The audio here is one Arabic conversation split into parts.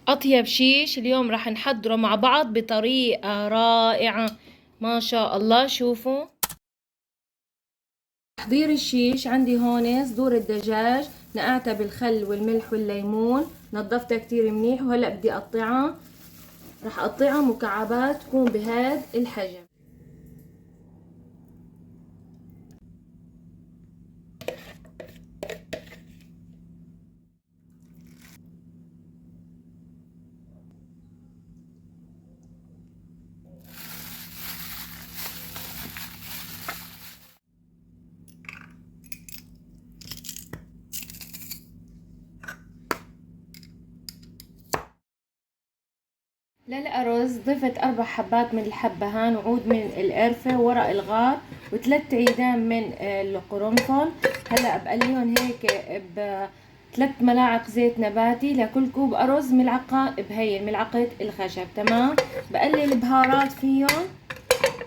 أطيب شيش اليوم راح نحضره مع بعض بطريقة رائعة ما شاء الله. شوفوا تحضير الشيش. عندي هون صدور الدجاج نقعتها بالخل والملح والليمون، نظفتها كتير منيح وهلأ بدي أقطعها. راح أقطعها مكعبات تكون بهذا الحجم. للأرز ضفت 4 حبات من الحبهان وعود من القرفة وورق الغار و3 عيدان من القرنفل. هلا بقليهم هيك ب3 ملاعق زيت نباتي. لكل كوب أرز ملعقة بهي ملعقة الخشب. تمام. بقلل البهارات فيهم.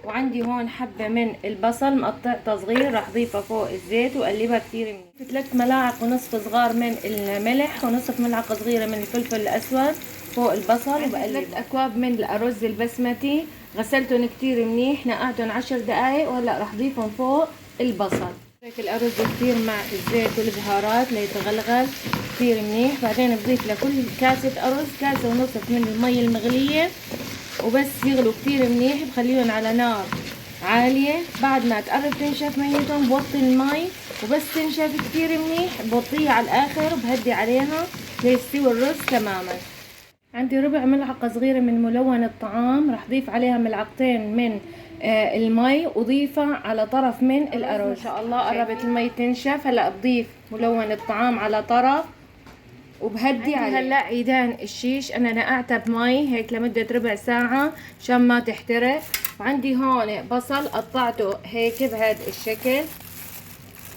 وعندي هون حبة من البصل مقطعتها صغير راح ضيفها فوق الزيت وقلبها كتير منيح. 3 ملاعق ونصف صغار من الملح ونصف ملعقة صغيرة من الفلفل الأسود فوق البصل. وبقلب 3 أكواب من الأرز البسمتي غسلتهم كتير منيح نقعتهم 10 دقايق وهلا راح ضيفهم فوق البصل. هيك الأرز كتير مع الزيت والبهارات ليتغلغل كتير منيح. بعدين بضيف لكل كاسة أرز كاسة ونصف من المي المغلية وبس يغلوا كتير منيح بخليهم على نار عالية. بعد ما تقرب تنشف ميتهم بوطي المي وبس تنشف كتير منيح بوطيها على الآخر وبهدي عليها ليستوي الرز تماما. عندي ربع ملعقة صغيرة من ملون الطعام راح ضيف عليها ملعقتين من المي وضيفها على طرف من الأرز. ما شاء الله قربت المي تنشف. هلا بضيف ملون الطعام على طرف وبهدي عليه. هلا عيدان الشيش انا نقعتها بمي هيك لمدة ربع ساعة عشان ما تحترق. وعندي هون بصل قطعته هيك بهذا الشكل.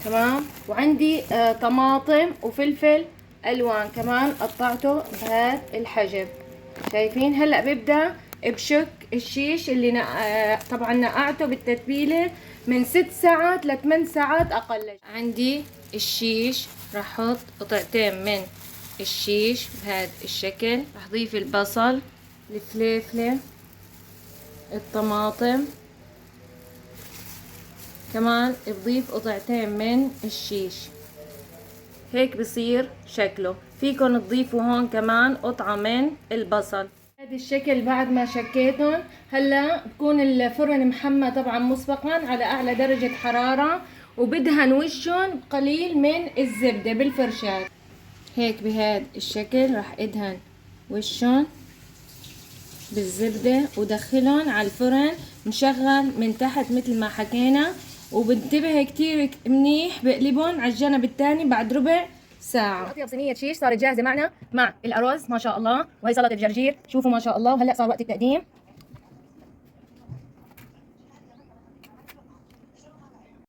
تمام. وعندي طماطم وفلفل الوان كمان قطعته بهذا الحجم. شايفين. هلا ببدأ بشك الشيش اللي طبعا نقعته بالتتبيلة من 6 ساعات ل 8 ساعات اقل. عندي الشيش راح احط قطعتين من الشيش بهذا الشكل. راح اضيف البصل الفليفلة الطماطم كمان بضيف قطعتين من الشيش. هيك بصير شكله. فيكن تضيفوا هون كمان قطعة من البصل. هذا الشكل بعد ما شكيتهم. هلا بكون الفرن محمى طبعا مسبقا على اعلى درجة حرارة وبدهن وشهم قليل من الزبدة بالفرشاة هيك بهذا الشكل. راح ادهن وشهم بالزبدة ودخلهم على الفرن مشغل من تحت مثل ما حكينا. وبنتبه كتير منيح بقلبهم على الجنب الثاني بعد ربع ساعة. أطيب صينية شيش صارت جاهزة معنا مع الأرز ما شاء الله. وهي سلطة الجرجير شوفوا ما شاء الله. وهلا صار وقت التقديم.